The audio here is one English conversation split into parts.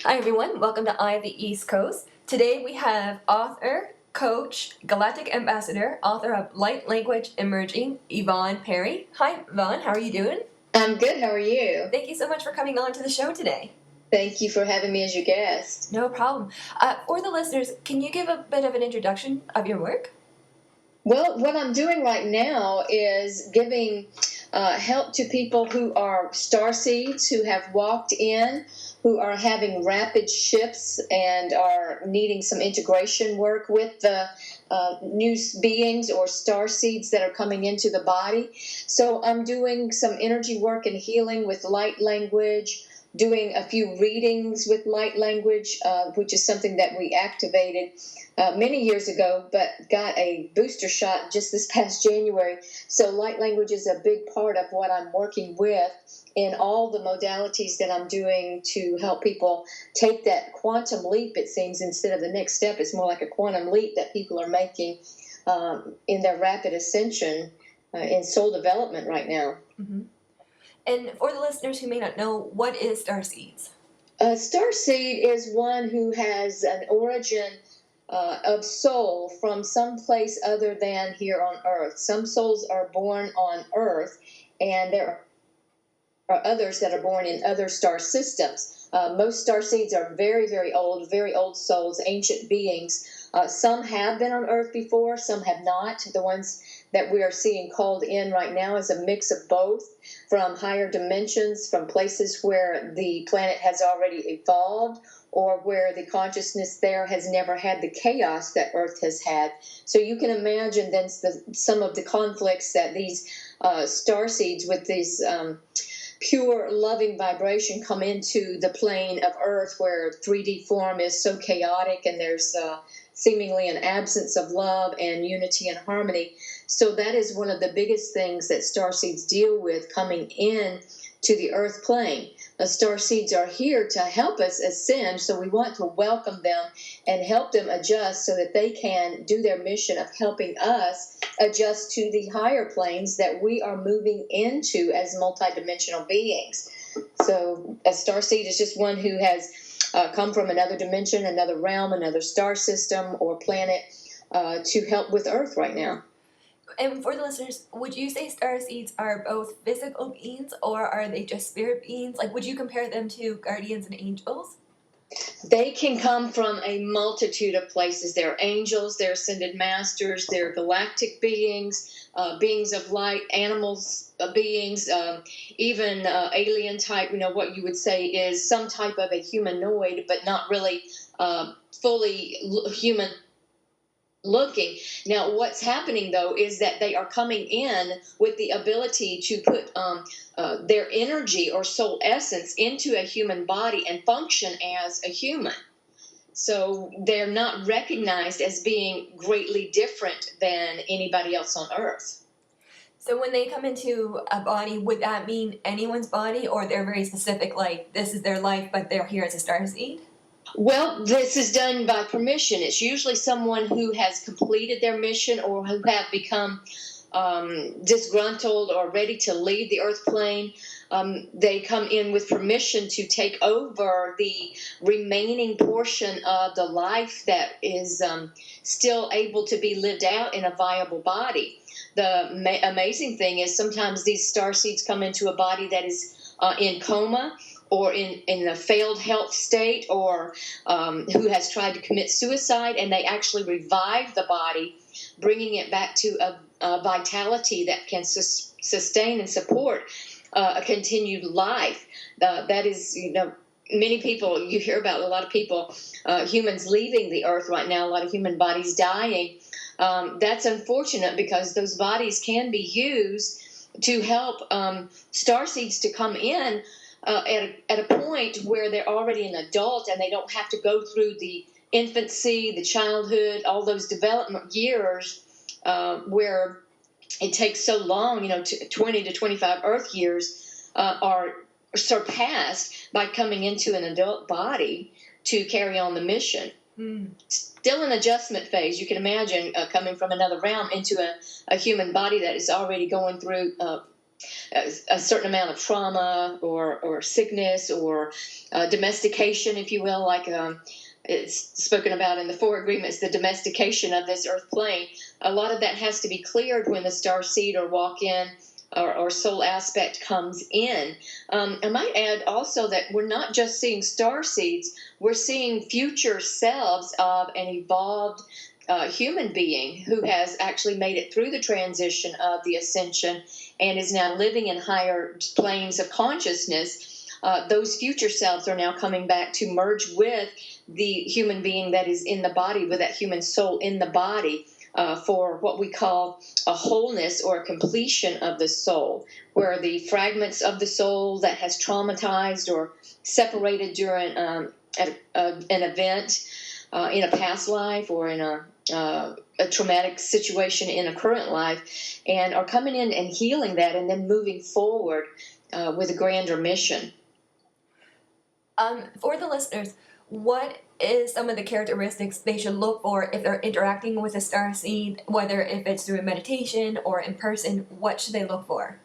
Hi everyone, welcome to Eye of the East Coast. Today we have author, coach, galactic ambassador, author of Light Language Emerging, Yvonne Perry. Hi Yvonne, how are you doing? I'm good, how are you? Thank you so much for coming on to the show today. Thank you for having me as your guest. No problem. For the listeners, can you give a bit of an introduction of your work? Well, what I'm doing right now is giving help to people who are starseeds, who have walked in, who are having rapid shifts and are needing some integration work with the new beings or starseeds that are coming into the body. So I'm doing some energy work and healing with light language, doing a few readings with light language, which is something that we activated many years ago, but got a booster shot just this past January. So light language is a big part of what I'm working with in all the modalities that I'm doing to help people take that quantum leap, it seems. Instead of the next step, it's more like a quantum leap that people are making in their rapid ascension in soul development right now. Mm-hmm. And for the listeners who may not know, what is starseeds? A starseed is one who has an origin of soul from some place other than here on Earth. Some souls are born on Earth, and there are others that are born in other star systems. Most star seeds are very, very old souls, ancient beings. Some have been on Earth before, some have not. The ones that we are seeing called in right now is a mix of both, from higher dimensions, from places where the planet has already evolved, or where the consciousness there has never had the chaos that Earth has had. So you can imagine then some of the conflicts that these star seeds with these pure loving vibration come into the plane of Earth, where 3D form is so chaotic and there's seemingly an absence of love and unity and harmony. So that is one of the biggest things that starseeds deal with coming in to the Earth plane. The starseeds are here to help us ascend, so we want to welcome them and help them adjust so that they can do their mission of helping us adjust to the higher planes that we are moving into as multidimensional beings. So a starseed is just one who has come from another dimension, another realm, another star system or planet to help with Earth right now. And for the listeners, would you say starseeds are both physical beings, or are they just spirit beings? Like, would you compare them to guardians and angels? They can come from a multitude of places. They're angels, they're ascended masters, they're galactic beings, beings of light, animals, beings, even alien type, what you would say is some type of a humanoid, but not really fully human looking. Now, what's happening, though, is that they are coming in with the ability to put their energy or soul essence into a human body and function as a human. So they're not recognized as being greatly different than anybody else on Earth. So when they come into a body, would that mean anyone's body, or they're very specific, like this is their life, but they're here as a starseed? Well, this is done by permission. It's usually someone who has completed their mission or who have become disgruntled or ready to leave the Earth plane. They come in with permission to take over the remaining portion of the life that is still able to be lived out in a viable body. The amazing thing is sometimes these starseeds come into a body that is in coma, or in a failed health state, or who has tried to commit suicide, and they actually revive the body, bringing it back to a vitality that can sustain and support a continued life. That is, many people, you hear about a lot of people, humans leaving the Earth right now, a lot of human bodies dying. That's unfortunate because those bodies can be used to help starseeds to come in at a point where they're already an adult and they don't have to go through the infancy, the childhood, all those development years where it takes so long, 20 to 25 Earth years are surpassed by coming into an adult body to carry on the mission. Still an adjustment phase. You can imagine coming from another realm into a human body that is already going through a certain amount of trauma or sickness or domestication, if you will, like it's spoken about in the Four Agreements, the domestication of this earth plane. A lot of that has to be cleared when the star seed or walk-in or soul aspect comes in. I might add also that we're not just seeing star seeds, we're seeing future selves of an evolved human being who has actually made it through the transition of the ascension and is now living in higher planes of consciousness. Those future selves are now coming back to merge with the human being that is in the body, with that human soul in the body, for what we call a wholeness or a completion of the soul, where the fragments of the soul that has traumatized or separated during an event in a past life or in a traumatic situation in a current life, and are coming in and healing that and then moving forward with a grander mission. For the listeners, what is some of the characteristics they should look for if they're interacting with a star seed, whether if it's through meditation or in person? What should they look for?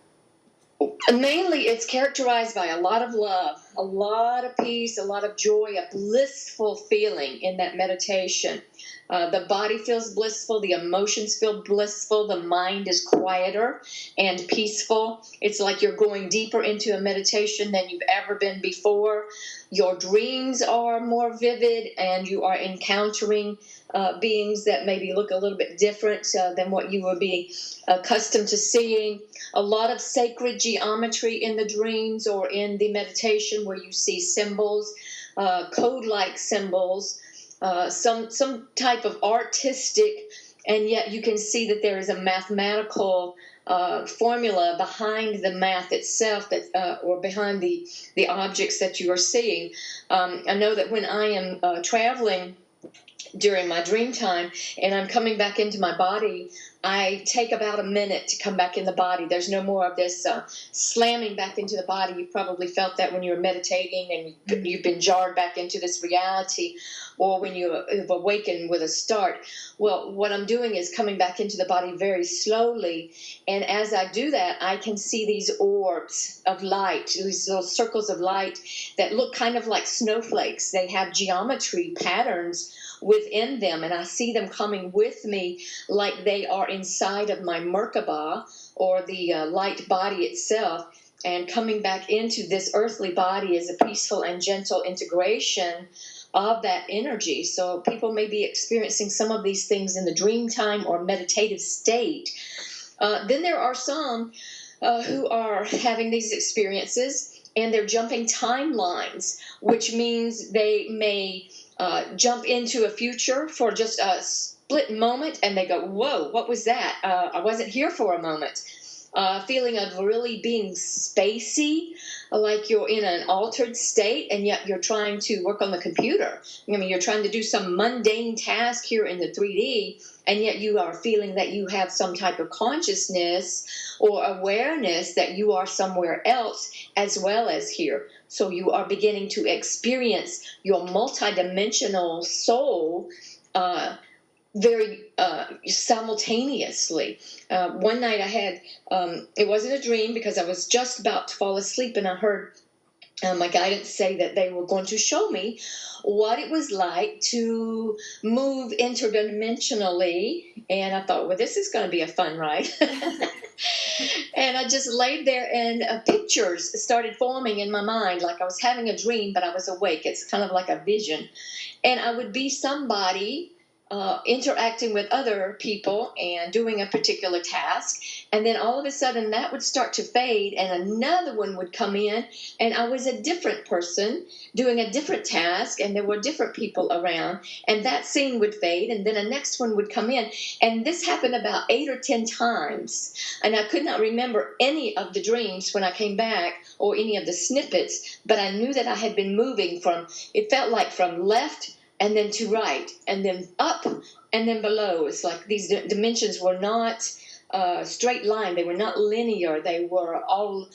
Mainly, it's characterized by a lot of love, a lot of peace, a lot of joy, a blissful feeling in that meditation. The body feels blissful, the emotions feel blissful, the mind is quieter and peaceful. It's like you're going deeper into a meditation than you've ever been before. Your dreams are more vivid, and you are encountering beings that maybe look a little bit different than what you would be accustomed to seeing. A lot of sacred geometry in the dreams or in the meditation, where you see symbols, code-like symbols, some type of artistic, and yet you can see that there is a mathematical formula behind the math itself, that or behind the objects that you are seeing. I know that when I am traveling during my dream time and I'm coming back into my body, I take about a minute to come back in the body. There's no more of this slamming back into the body. You probably felt that when you were meditating and you've been jarred back into this reality, or when you've awakened with a start. Well, what I'm doing is coming back into the body very slowly, and as I do that, I can see these orbs of light, these little circles of light that look kind of like snowflakes. They have geometry patterns within them, and I see them coming with me like they are inside of my Merkaba, or the light body itself, and coming back into this earthly body is a peaceful and gentle integration of that energy. So people may be experiencing some of these things in the dream time or meditative state. Then there are some who are having these experiences and they're jumping timelines, which means they may jump into a future for just a split moment, and they go, whoa, what was that? I wasn't here for a moment. Feeling of really being spacey, like you're in an altered state, and yet you're trying to work on the computer. I mean, you're trying to do some mundane task here in the 3D, and yet you are feeling that you have some type of consciousness or awareness that you are somewhere else as well as here. So you are beginning to experience your multidimensional soul very simultaneously. One night I had, it wasn't a dream because I was just about to fall asleep, and I heard my guidance say that they were going to show me what it was like to move interdimensionally. And I thought, well, this is going to be a fun ride. And I just laid there, and pictures started forming in my mind, like I was having a dream, but I was awake. It's kind of like a vision. And I would be somebody interacting with other people and doing a particular task, and then all of a sudden that would start to fade and another one would come in, and I was a different person doing a different task, and there were different people around, and that scene would fade, and then a next one would come in. And this happened about 8 or 10 times, and I could not remember any of the dreams when I came back or any of the snippets, but I knew that I had been moving from, it felt like from left and then to right, and then up, and then below. It's like these dimensions were not straight line. They were not linear. They were all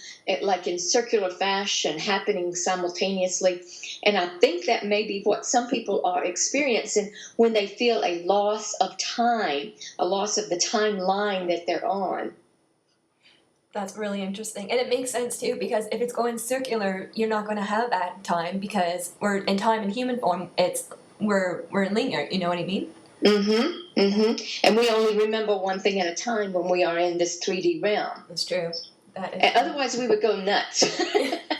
like in circular fashion, happening simultaneously. And I think that may be what some people are experiencing when they feel a loss of time, a loss of the timeline that they're on. That's really interesting. And it makes sense too, because if it's going circular, you're not going to have that time, because we're in time in human form, we're linear, you know what I mean? Mm-hmm. Mm-hmm. And we only remember one thing at a time when we are in this 3D realm. That's true. That is And otherwise, we would go nuts.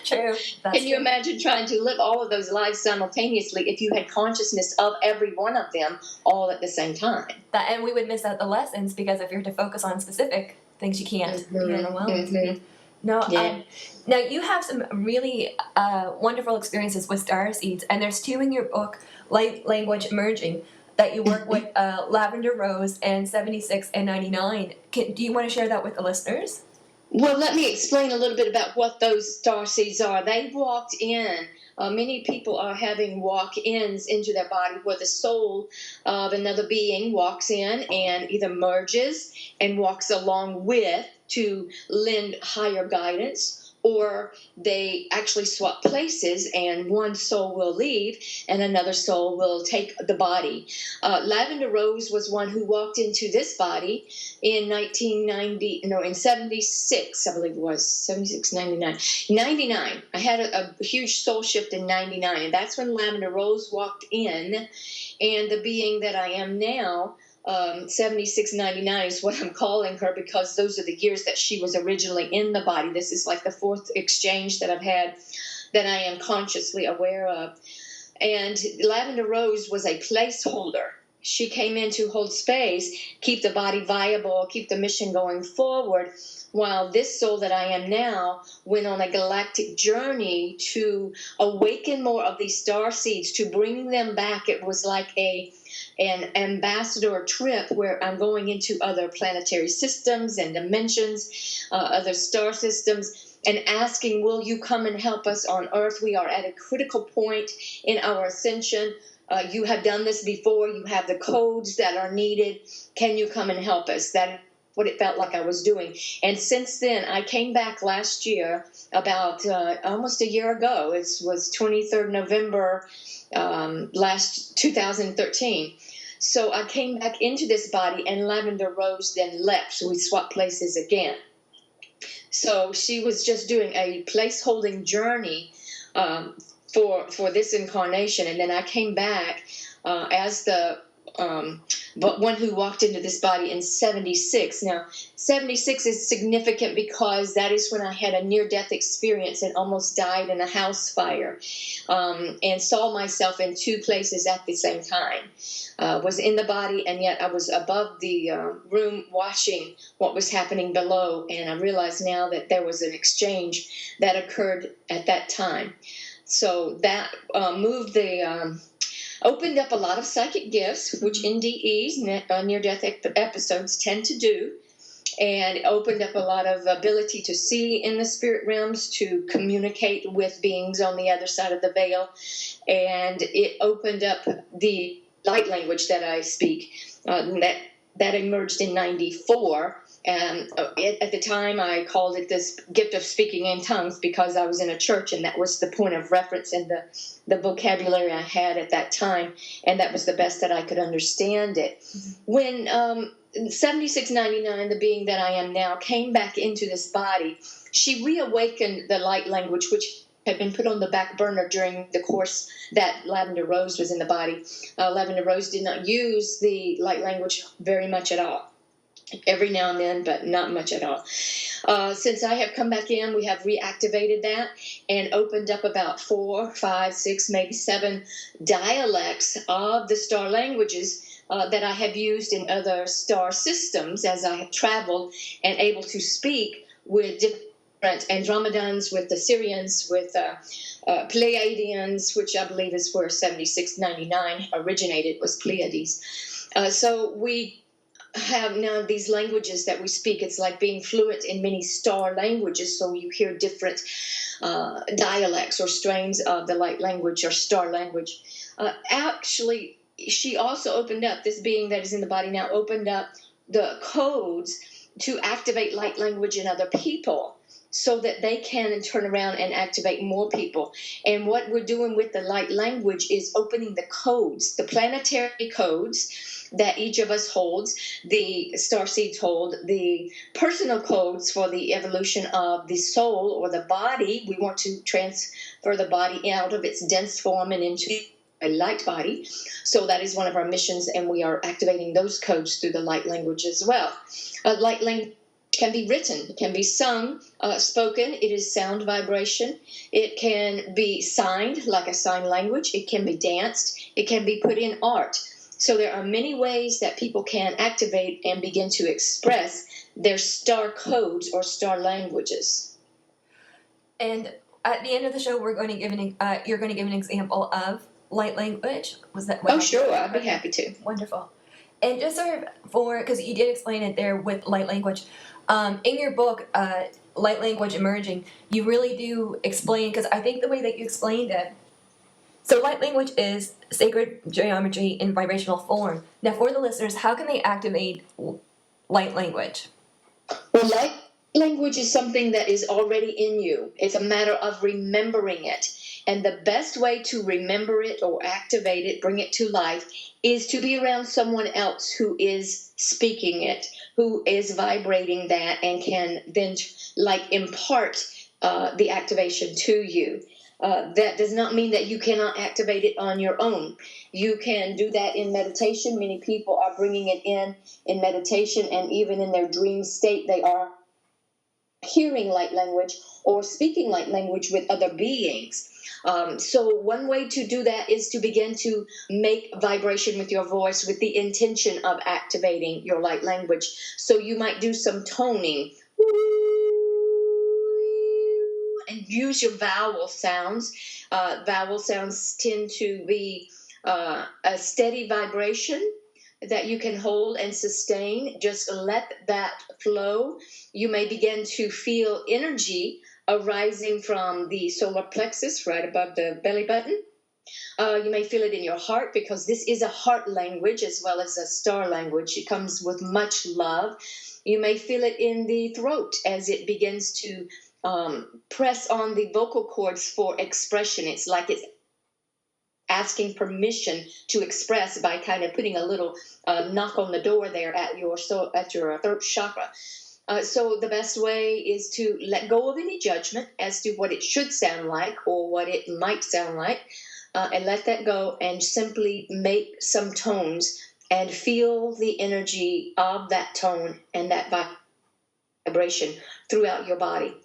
true. That's Can you true. imagine trying to live all of those lives simultaneously if you had consciousness of every one of them all at the same time? And we would miss out the lessons, because if you're to focus on specific things, you can't. Mm-hmm. You're overwhelmed. Mm-hmm. No, Yeah. now you have some really wonderful experiences with star seeds, and there's two in your book, Light Language Emerging, that you work with Lavender Rose and 76 and 99. Do you want to share that with the listeners? Well, let me explain a little bit about what those star seeds are. They walked in. Many people are having walk-ins into their body where the soul of another being walks in and either merges and walks along with to lend higher guidance, or they actually swap places and one soul will leave and another soul will take the body. Lavender Rose was one who walked into this body in 76, I believe it was, 76, 99. 99. I had a huge soul shift in 99, and that's when Lavender Rose walked in, and the being that I am now, 7699 is what I'm calling her, because those are the years that she was originally in the body. This is like the fourth exchange that I've had that I am consciously aware of. And Lavender Rose was a placeholder. She came in to hold space, keep the body viable, keep the mission going forward, while this soul that I am now went on a galactic journey to awaken more of these star seeds, to bring them back. It was like an ambassador trip where I'm going into other planetary systems and dimensions, other star systems, and asking, will you come and help us on Earth? We are at a critical point in our ascension. You have done this before. You have the codes that are needed. Can you come and help us? That's what it felt like I was doing. And since then, I came back last year, about almost a year ago. It was 23rd November last 2013. So I came back into this body, and Lavender Rose then left. So we swapped places again. So she was just doing a place-holding journey for this incarnation, and then I came back as the but one who walked into this body in 76. Now, 76 is significant because that is when I had a near-death experience and almost died in a house fire, and saw myself in two places at the same time. Was in the body, and yet I was above the room watching what was happening below, and I realize now that there was an exchange that occurred at that time. So that opened up a lot of psychic gifts, which NDEs, near-death episodes, tend to do, and opened up a lot of ability to see in the spirit realms, to communicate with beings on the other side of the veil, and it opened up the light language that I speak, that emerged in 94. And at the time, I called it this gift of speaking in tongues, because I was in a church, and that was the point of reference and the vocabulary I had at that time, and that was the best that I could understand it. When 7699, the being that I am now, came back into this body, she reawakened the light language, which had been put on the back burner during the course that Lavender Rose was in the body. Lavender Rose did not use the light language very much at all. Every now and then, but not much at all. Since I have come back in, we have reactivated that and opened up about 4, 5, 6, maybe 7 dialects of the star languages that I have used in other star systems as I have traveled and able to speak with different Andromedans, with the Syrians, with Pleiadians, which I believe is where 7699 originated, was Pleiades. So we have now these languages that we speak. It's like being fluent in many star languages, so you hear different dialects or strains of the light language or star language. Actually, she also opened up, this being that is in the body now, opened up the codes to activate light language in other people. so that they can turn around and activate more people. And what we're doing with the light language is opening the codes, the planetary codes that each of us holds, the starseeds hold, the personal codes for the evolution of the soul or the body. We want to transfer the body out of its dense form and into a light body. So that is one of our missions, and we are activating those codes through the light language as well. Light language can be written, it can be sung, spoken. It is sound vibration. It can be signed like a sign language. It can be danced. It can be put in art. So there are many ways that people can activate and begin to express their star codes or star languages. And at the end of the show, we're going to give you're going to give an example of light language. Was that? Oh, sure. I'd be happy to. Wonderful. And just sort of because you did explain it there with light language, in your book, Light Language Emerging, you really do explain, because I think the way that you explained it, so light language is sacred geometry in vibrational form. Now, for the listeners, how can they activate light language? Well, light language is something that is already in you. It's a matter of remembering it. And the best way to remember it or activate it, bring it to life, is to be around someone else who is speaking it, who is vibrating that, and can then impart the activation to you. That does not mean that you cannot activate it on your own. You can do that in meditation. Many people are bringing it in meditation, and even in their dream state, they are hearing light language or speaking light language with other beings. So one way to do that is to begin to make vibration with your voice with the intention of activating your light language. So you might do some toning and use your vowel sounds. Vowel sounds tend to be a steady vibration that you can hold and sustain. Just let that flow. You may begin to feel energy arising from the solar plexus right above the belly button. You may feel it in your heart, because this is a heart language as well as a star language. It comes with much love. You may feel it in the throat as it begins to press on the vocal cords for expression. It's like it's asking permission to express by kind of putting a little knock on the door there at your throat chakra. So the best way is to let go of any judgment as to what it should sound like or what it might sound like, and let that go and simply make some tones and feel the energy of that tone and that vibration throughout your body.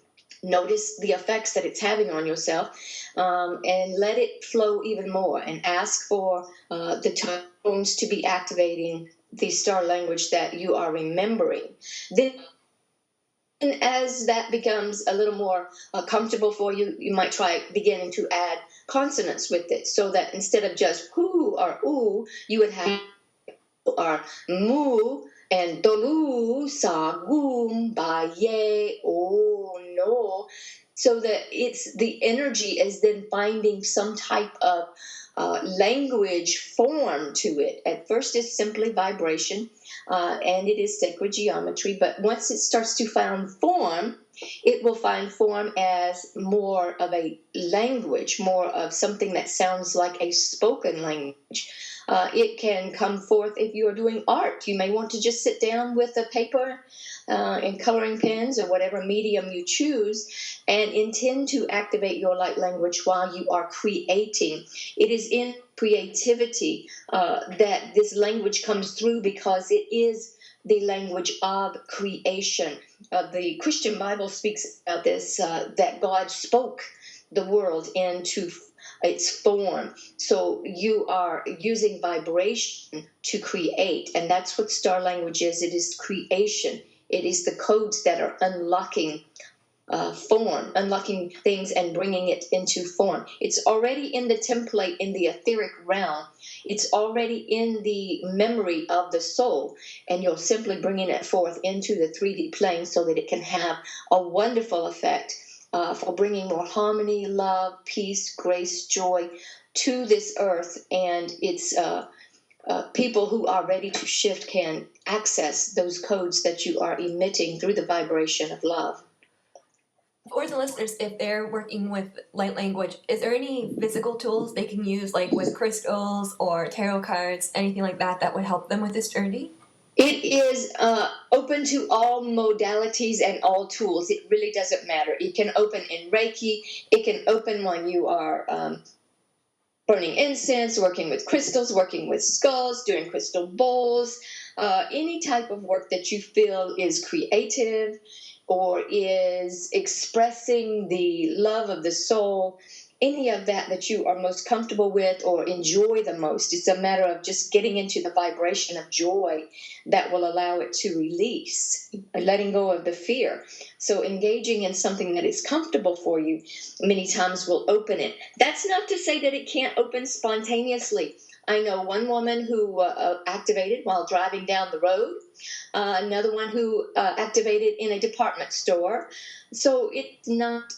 Notice the effects that it's having on yourself, and let it flow even more, and ask for the tones to be activating the star language that you are remembering. Then as that becomes a little more comfortable for you, you might try beginning to add consonants with it, so that instead of just who or ooh, you would have or mu and dolu, sa, gum, ba, ye, oh, no. So that it's the energy is then finding some type of language form to it. At first, it's simply vibration, and it is sacred geometry. But once it starts to find form, it will find form as more of a language, more of something that sounds like a spoken language. It can come forth if you are doing art. You may want to just sit down with a paper and coloring pens or whatever medium you choose, and intend to activate your light language while you are creating. It is in creativity that this language comes through, because it is the language of creation. The Christian Bible speaks about this, that God spoke the world into its form. So you are using vibration to create, and that's what star language is. It is creation. It is the codes that are unlocking form, unlocking things and bringing it into form. It's already in the template in the etheric realm. It's already in the memory of the soul, and you're simply bringing it forth into the 3D plane so that it can have a wonderful effect for bringing more harmony, love, peace, grace, joy to this earth. And it's people who are ready to shift can access those codes that you are emitting through the vibration of love. For the listeners, if they're working with light language, is there any physical tools they can use, like with crystals or tarot cards, anything like that, that would help them with this journey? It is open to all modalities and all tools. It really doesn't matter. It can open in Reiki. It can open when you are burning incense, working with crystals, working with skulls, doing crystal bowls, any type of work that you feel is creative or is expressing the love of the soul, any of that you are most comfortable with or enjoy the most. It's a matter of just getting into the vibration of joy that will allow it to release, letting go of the fear. So engaging in something that is comfortable for you many times will open it. That's not to say that it can't open spontaneously. I know one woman who activated while driving down the road, another one who activated in a department store. So it's not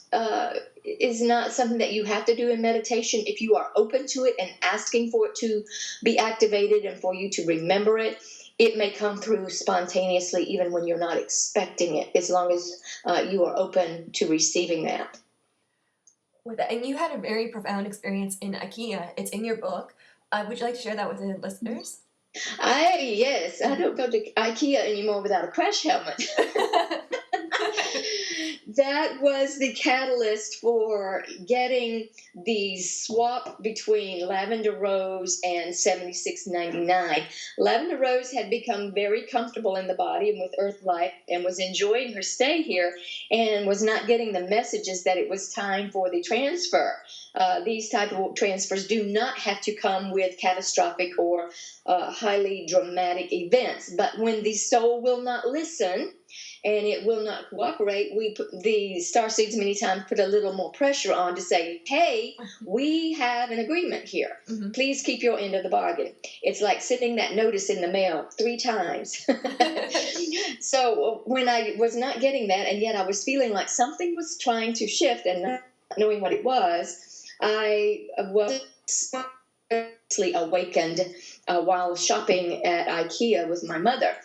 is not something that you have to do in meditation. If you are open to it and asking for it to be activated and for you to remember it, it may come through spontaneously even when you're not expecting it, as long as you are open to receiving that. With that, and you had a very profound experience in IKEA. It's in your book. Would you like to share that with the listeners? Yes, I don't go to IKEA anymore without a crash helmet. That was the catalyst for getting the swap between Lavender Rose and 7699. Lavender Rose had become very comfortable in the body and with Earth Life and was enjoying her stay here and was not getting the messages that it was time for the transfer. These type of transfers do not have to come with catastrophic or highly dramatic events. But when the soul will not listen and it will not cooperate, the starseeds many times put a little more pressure on to say, hey, we have an agreement here. Mm-hmm. Please keep your end of the bargain. It's like sending that notice in the mail 3 times. So when I was not getting that, and yet I was feeling like something was trying to shift and not knowing what it was, I was awakened while shopping at IKEA with my mother.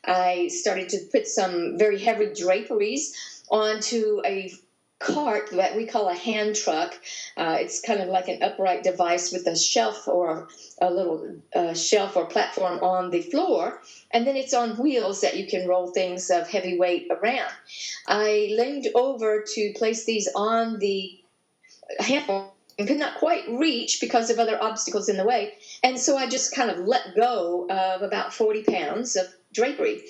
I started to put some very heavy draperies onto a cart that we call a hand truck. It's kind of like an upright device with a shelf or a little shelf or platform on the floor, and then it's on wheels that you can roll things of heavy weight around. I leaned over to place these on the handle and could not quite reach because of other obstacles in the way. And so I just kind of let go of about 40 pounds of drapery.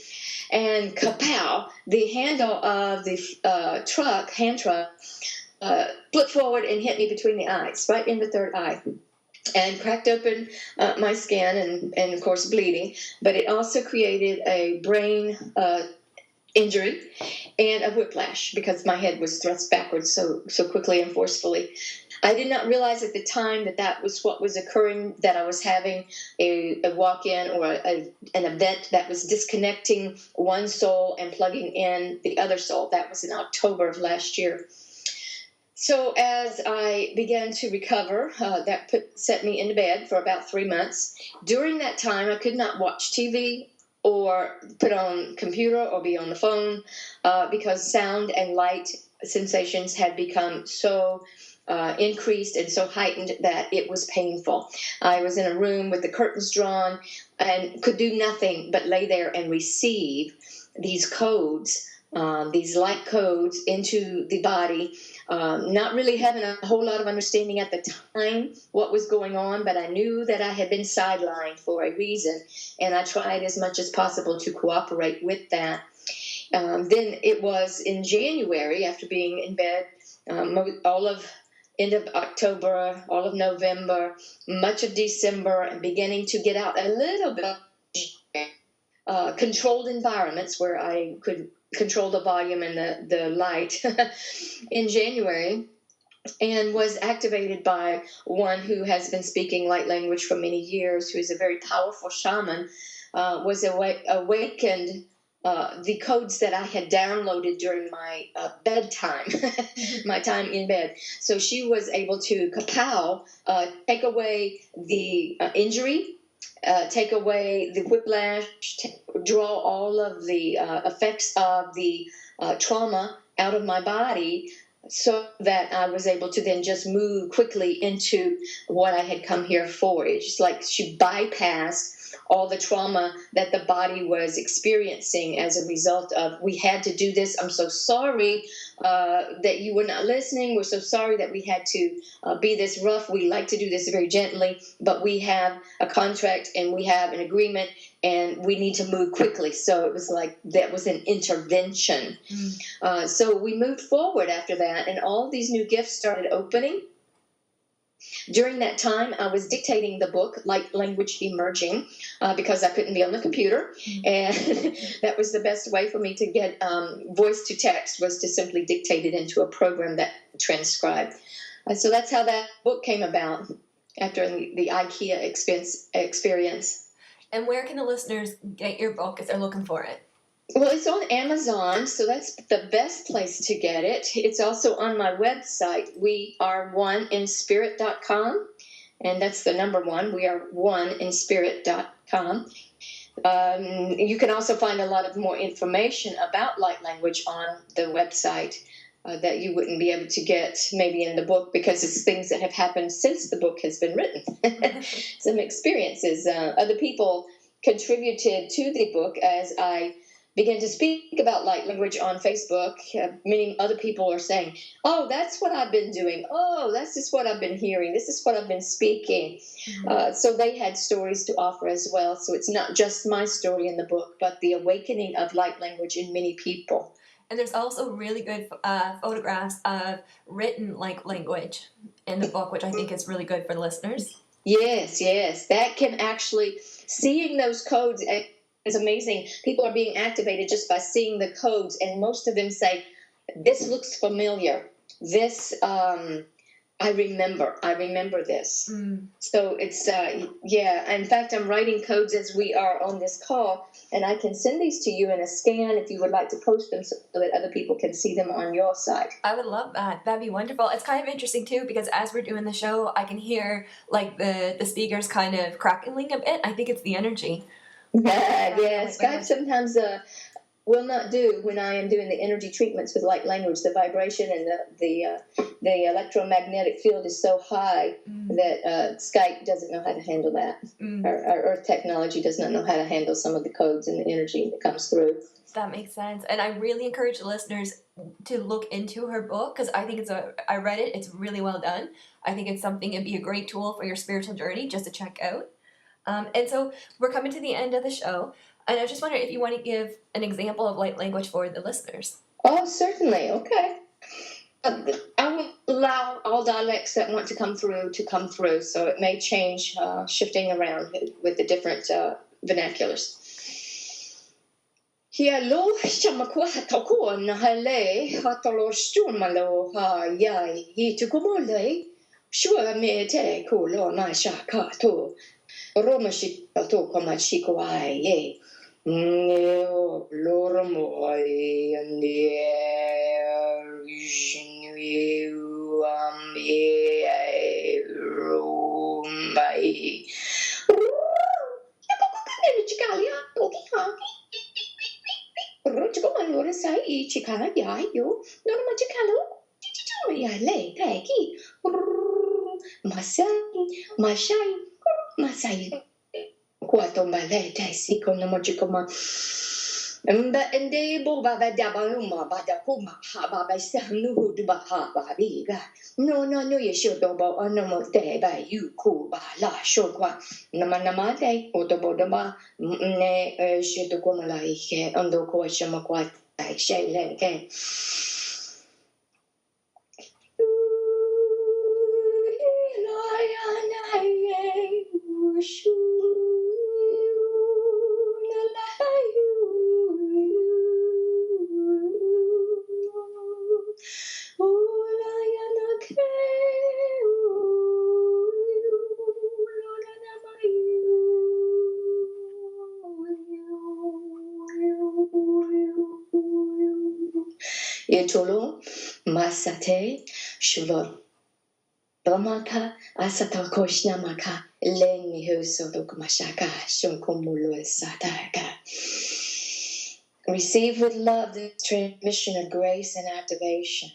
And kapow, the handle of the hand truck, flipped forward and hit me between the eyes, right in the third eye. And cracked open my skin and, of course, bleeding. But it also created a brain injury and a whiplash because my head was thrust backwards so quickly and forcefully. I did not realize at the time that was what was occurring, that I was having a walk-in or an event that was disconnecting one soul and plugging in the other soul. That was in October of last year. So as I began to recover, that set me into bed for about 3 months. During that time, I could not watch TV or put on computer or be on the phone because sound and light sensations had become so increased and so heightened that it was painful. I was in a room with the curtains drawn and could do nothing but lay there and receive these codes, these light codes into the body, not really having a whole lot of understanding at the time what was going on, but I knew that I had been sidelined for a reason, and I tried as much as possible to cooperate with that. Then it was in January, after being in bed all of end of October, all of November, much of December, and beginning to get out a little bit controlled environments where I could control the volume and the light in January, and was activated by one who has been speaking light language for many years, who is a very powerful shaman, was awakened the codes that I had downloaded during my bedtime, my time in bed. So she was able to kapow, take away the injury, take away the whiplash, draw all of the effects of the trauma out of my body, so that I was able to then just move quickly into what I had come here for. It's just like she bypassed all the trauma that the body was experiencing as a result of, we had to do this. I'm so sorry that you were not listening. We're so sorry that we had to be this rough. We like to do this very gently, but we have a contract and we have an agreement and we need to move quickly. So it was like that was an intervention. So we moved forward after that, and all these new gifts started opening. During that time, I was dictating the book, Light Language Emerging, because I couldn't be on the computer. And that was the best way for me to get voice to text, was to simply dictate it into a program that transcribed. So that's how that book came about after the IKEA experience. And where can the listeners get your book if they're looking for it? Well, it's on Amazon, so that's the best place to get it. It's also on my website, weareoneinspirit.com, and that's the number one, weareoneinspirit.com. You can also find a lot of more information about light language on the website that you wouldn't be able to get maybe in the book, because it's things that have happened since the book has been written. Some experiences. Other people contributed to the book as I began to speak about light language on Facebook. Many other people are saying, oh, that's what I've been doing. Oh, that's just what I've been hearing. This is what I've been speaking. So they had stories to offer as well. So it's not just my story in the book, but the awakening of light language in many people. And there's also really good photographs of written light language in the book, which I think is really good for the listeners. Yes. That can actually, seeing those codes is amazing. People are being activated just by seeing the codes, and most of them say, this looks familiar. This, I remember this. So it's, in fact, I'm writing codes as we are on this call, and I can send these to you in a scan if you would like to post them so that other people can see them on your site. I would love that. That'd be wonderful. It's kind of interesting too, because as we're doing the show, I can hear like the speakers kind of crackling a bit. I think it's the energy. Skype sometimes will not do when I am doing the energy treatments with light language. The vibration and the electromagnetic field is so high that Skype doesn't know how to handle that. Our Earth technology does not know how to handle some of the codes and the energy that comes through. That makes sense. And I really encourage the listeners to look into her book, because I think I read it, it's really well done. I think it's something, it'd be a great tool for your spiritual journey just to check out. And so we're coming to the end of the show, and I just wonder if you want to give an example of light language for the listeners. Oh, certainly. Okay. I will allow all dialects that want to come through, so it may change, shifting around with the different vernaculars. Hello, chamakua hatako na hale hatalo stumalo ha yai hitukumole shua me te kulo na shakato. Romashi to komachiko ai ye. Neo loromoy and the Rombai. Rochko allora sai chikara yo non machikalo ya le teki masai quato malete si con machikoma mba ende bo baba dabaluma bada kuma ha baba sanu du ba ha ba biga no ye should do bo no mo te ba you ku ba la sho kwa nama te otobodoba ne should ko mala ike ando ko shama kwa tai shai len ke Yetolo masate shulor Domaka asata koshnamaka leni husodokmashaka shunkomulo sataka. Receive with love this transmission of grace and activation.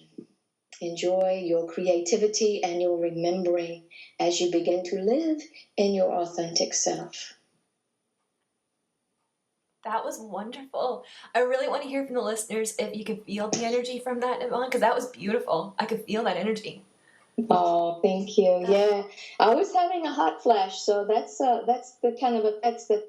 enjoy your creativity and your remembering as you begin to live in your authentic self. That was wonderful. I really want to hear from the listeners if you could feel the energy from that, Yvonne, because that was beautiful. I could feel that energy. Oh, thank you. Yeah, I was having a hot flash, so that's the kind of effects that